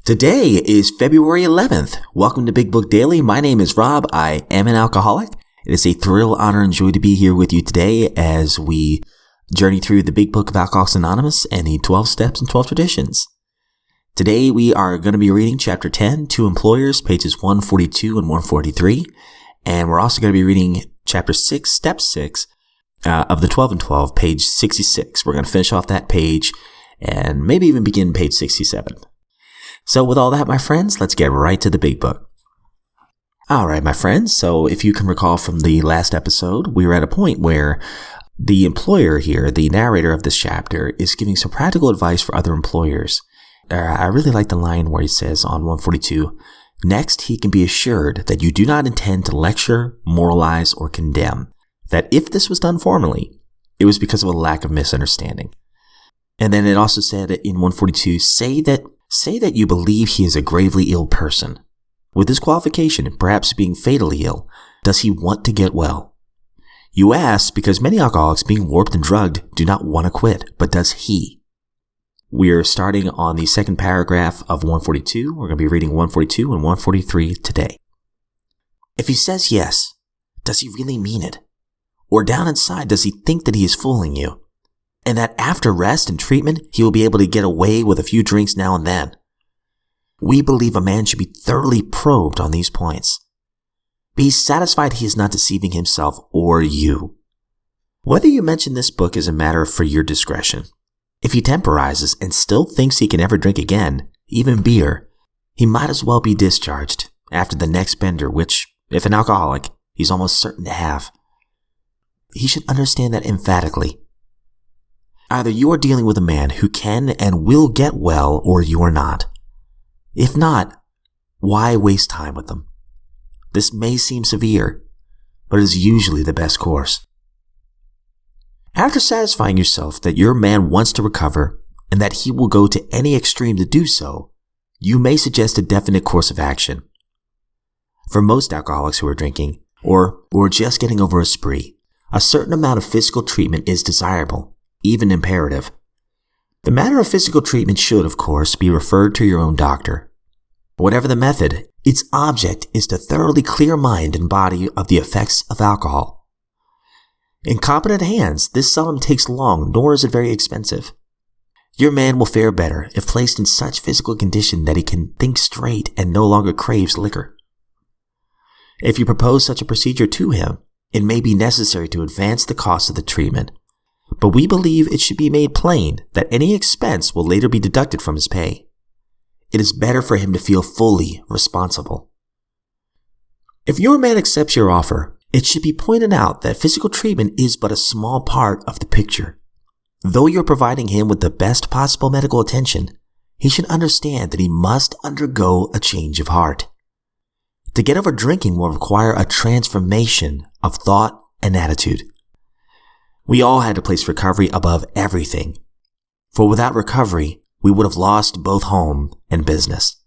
Today is February 11th. Welcome to Big Book Daily. My name is Rob. I am an alcoholic. It is a thrill, honor, and joy to be here with you today as we journey through the Big Book of Alcoholics Anonymous and the 12 Steps and 12 Traditions. Today we are going to be reading Chapter 10, Two Employers, pages 142 and 143. And we're also going to be reading Chapter 6, Step 6 of the 12 and 12, page 66. We're going to finish off that page and maybe even begin page 67. So with all that, my friends, let's get right to the big book. All right, my friends. So if you can recall from the last episode, we were at a point where the employer here, the narrator of this chapter, is giving some practical advice for other employers. I really like the line where he says on 142, next, he can be assured that you do not intend to lecture, moralize, or condemn, that if this was done formally, it was because of a lack of misunderstanding. And then it also said in 142, say that you believe he is a gravely ill person. With this qualification, perhaps being fatally ill, does he want to get well? You ask because many alcoholics being warped and drugged do not want to quit, but does he? We're starting on the second paragraph of 142. We're going to be reading 142 and 143 today. If he says yes, does he really mean it? Or down inside, does he think that he is fooling you? And that after rest and treatment, he will be able to get away with a few drinks now and then. We believe a man should be thoroughly probed on these points. Be satisfied he is not deceiving himself or you. Whether you mention this book is a matter for your discretion. If he temporizes and still thinks he can ever drink again, even beer, he might as well be discharged after the next bender, which, if an alcoholic, he's almost certain to have. He should understand that emphatically. Either you are dealing with a man who can and will get well, or you are not. If not, why waste time with them? This may seem severe, but it is usually the best course. After satisfying yourself that your man wants to recover and that he will go to any extreme to do so, you may suggest a definite course of action. For most alcoholics who are drinking, or just getting over a spree, a certain amount of physical treatment is desirable, even imperative. The matter of physical treatment should, of course, be referred to your own doctor. Whatever the method, its object is to thoroughly clear mind and body of the effects of alcohol. In competent hands, this seldom takes long, nor is it very expensive. Your man will fare better if placed in such physical condition that he can think straight and no longer craves liquor. If you propose such a procedure to him, it may be necessary to advance the cost of the treatment. But we believe it should be made plain that any expense will later be deducted from his pay. It is better for him to feel fully responsible. If your man accepts your offer, it should be pointed out that physical treatment is but a small part of the picture. Though you're providing him with the best possible medical attention, he should understand that he must undergo a change of heart. To get over drinking will require a transformation of thought and attitude. We all had to place recovery above everything, for without recovery, we would have lost both home and business.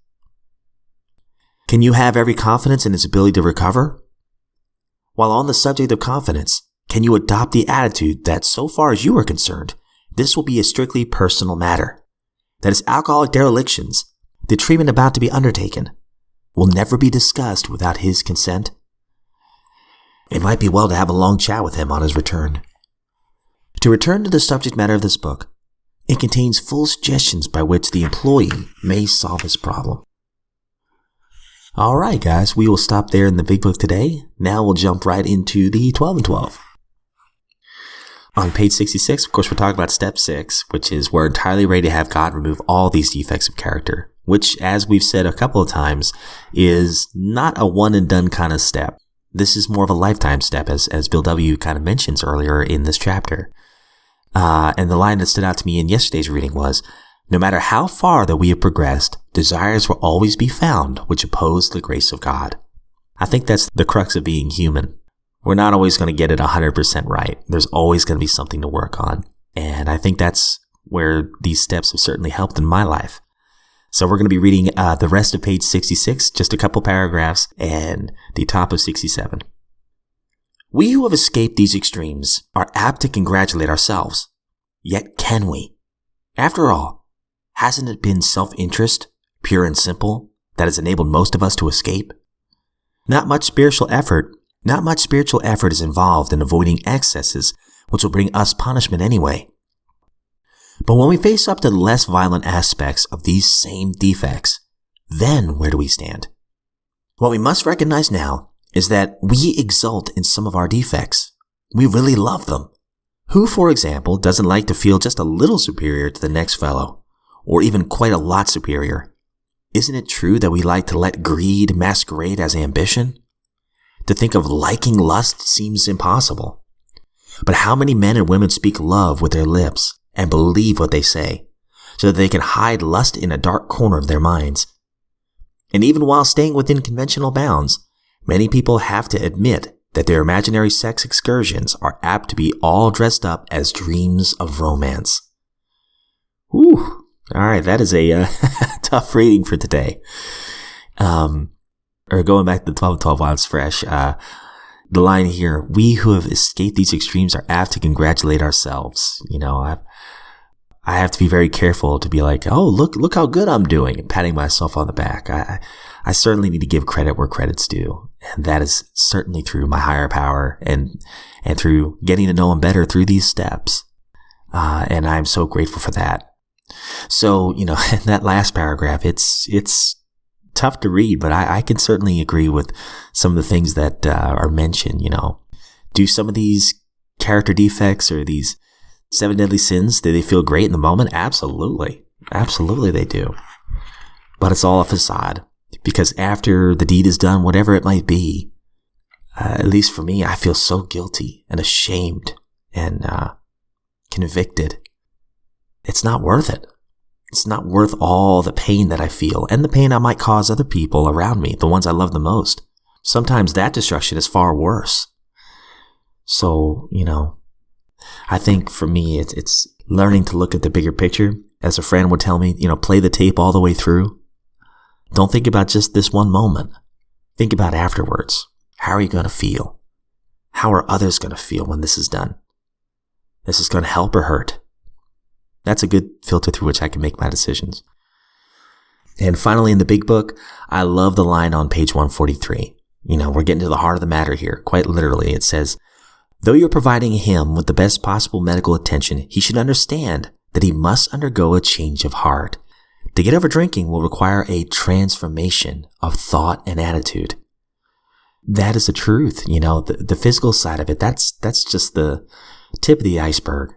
Can you have every confidence in his ability to recover? While on the subject of confidence, can you adopt the attitude that, so far as you are concerned, this will be a strictly personal matter, that his alcoholic derelictions, the treatment about to be undertaken, will never be discussed without his consent? It might be well to have a long chat with him on his return. To return to the subject matter of this book, it contains full suggestions by which the employee may solve his problem. All right, guys, we will stop there in the big book today. Now we'll jump right into the 12 and 12. On page 66, of course, we're talking about step 6, which is we're entirely ready to have God remove all these defects of character, which, as we've said a couple of times, is not a one and done kind of step. This is more of a lifetime step, as Bill W. kind of mentions earlier in this chapter. And the line that stood out to me in yesterday's reading was, no matter how far that we have progressed, desires will always be found which oppose the grace of God. I think that's the crux of being human. We're not always going to get it 100% right. There's always going to be something to work on. And I think that's where these steps have certainly helped in my life. So we're going to be reading the rest of page 66, just a couple paragraphs, and the top of 67. We who have escaped these extremes are apt to congratulate ourselves. Yet can we? After all, hasn't it been self-interest, pure and simple, that has enabled most of us to escape? Not much spiritual effort is involved in avoiding excesses which will bring us punishment anyway. But when we face up to the less violent aspects of these same defects, then where do we stand? What we must recognize now is that we exult in some of our defects. We really love them. Who, for example, doesn't like to feel just a little superior to the next fellow, or even quite a lot superior? Isn't it true that we like to let greed masquerade as ambition? To think of liking lust seems impossible. But how many men and women speak love with their lips and believe what they say, so that they can hide lust in a dark corner of their minds? And even while staying within conventional bounds, many people have to admit that their imaginary sex excursions are apt to be all dressed up as dreams of romance. Whew. All right, that is a tough reading for today. Or going back to the 12 while it's fresh, the line here, we who have escaped these extremes are apt to congratulate ourselves. I have to be very careful to be like, oh, look how good I'm doing, and patting myself on the back. I certainly need to give credit where credit's due. And that is certainly through my higher power and through getting to know him better through these steps. And I'm so grateful for that. So, in that last paragraph, it's tough to read, but I can certainly agree with some of the things that are mentioned. Do some of these character defects or these 7 deadly sins, do they feel great in the moment? Absolutely. Absolutely they do. But it's all a facade, because after the deed is done, whatever it might be, at least for me, I feel so guilty and ashamed and convicted. It's not worth it. It's not worth all the pain that I feel and the pain I might cause other people around me, the ones I love the most. Sometimes that destruction is far worse. So, I think for me, it's learning to look at the bigger picture. As a friend would tell me, play the tape all the way through. Don't think about just this one moment. Think about afterwards. How are you going to feel? How are others going to feel when this is done? This is going to help or hurt. That's a good filter through which I can make my decisions. And finally, in the big book, I love the line on page 143. We're getting to the heart of the matter here. Quite literally, it says, though you're providing him with the best possible medical attention, he should understand that he must undergo a change of heart. To get over drinking will require a transformation of thought and attitude. That is the truth. The physical side of it, that's just the tip of the iceberg.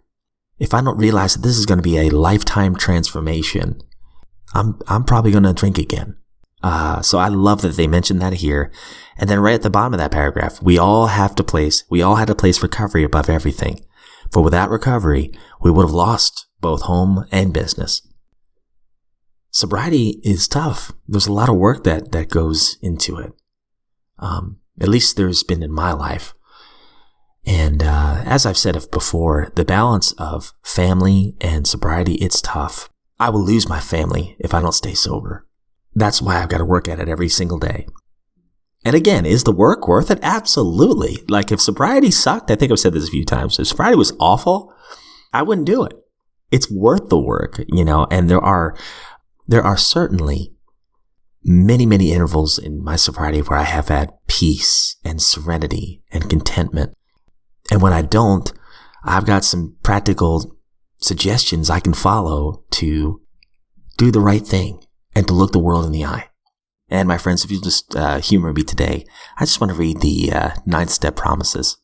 If I don't realize that this is going to be a lifetime transformation, I'm probably going to drink again. So I love that they mentioned that here. And then right at the bottom of that paragraph, we all had to place recovery above everything. For without recovery, we would have lost both home and business. Sobriety is tough. There's a lot of work that goes into it. At least there's been in my life. And as I've said before, the balance of family and sobriety, it's tough. I will lose my family if I don't stay sober. That's why I've got to work at it every single day. And again, is the work worth it? Absolutely. Like if sobriety sucked, I think I've said this a few times, if sobriety was awful, I wouldn't do it. It's worth the work, and there are certainly many, many intervals in my sobriety where I have had peace and serenity and contentment. And when I don't, I've got some practical suggestions I can follow to do the right thing and to look the world in the eye. And my friends, if you'll just humor me today, I just want to read the 9-step promises.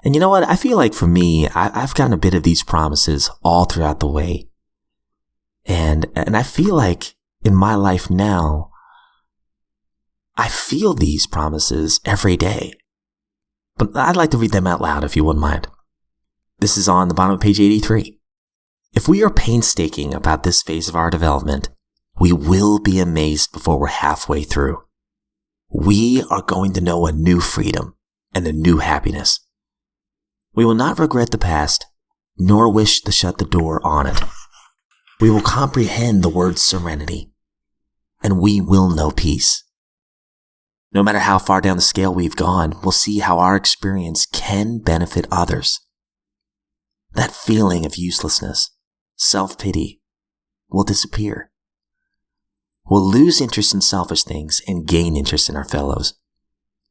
And you know what? I feel like for me, I've gotten a bit of these promises all throughout the way. And I feel like in my life now, I feel these promises every day. But I'd like to read them out loud if you wouldn't mind. This is on the bottom of page 83. If we are painstaking about this phase of our development, we will be amazed before we're halfway through. We are going to know a new freedom and a new happiness. We will not regret the past, nor wish to shut the door on it. We will comprehend the word serenity, and we will know peace. No matter how far down the scale we've gone, we'll see how our experience can benefit others. That feeling of uselessness, self-pity, will disappear. We'll lose interest in selfish things and gain interest in our fellows.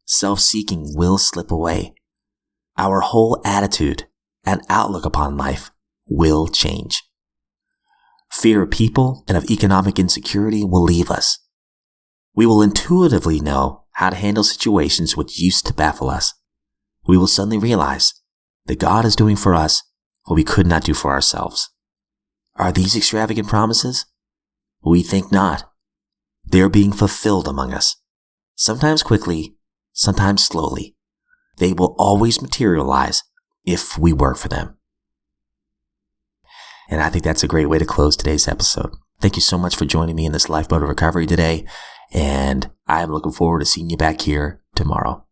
Self-seeking will slip away. Our whole attitude and outlook upon life will change. Fear of people and of economic insecurity will leave us. We will intuitively know how to handle situations which used to baffle us. We will suddenly realize that God is doing for us what we could not do for ourselves. Are these extravagant promises? We think not. They are being fulfilled among us. Sometimes quickly, sometimes slowly. They will always materialize if we work for them. And I think that's a great way to close today's episode. Thank you so much for joining me in this lifeboat of recovery today. And I'm looking forward to seeing you back here tomorrow.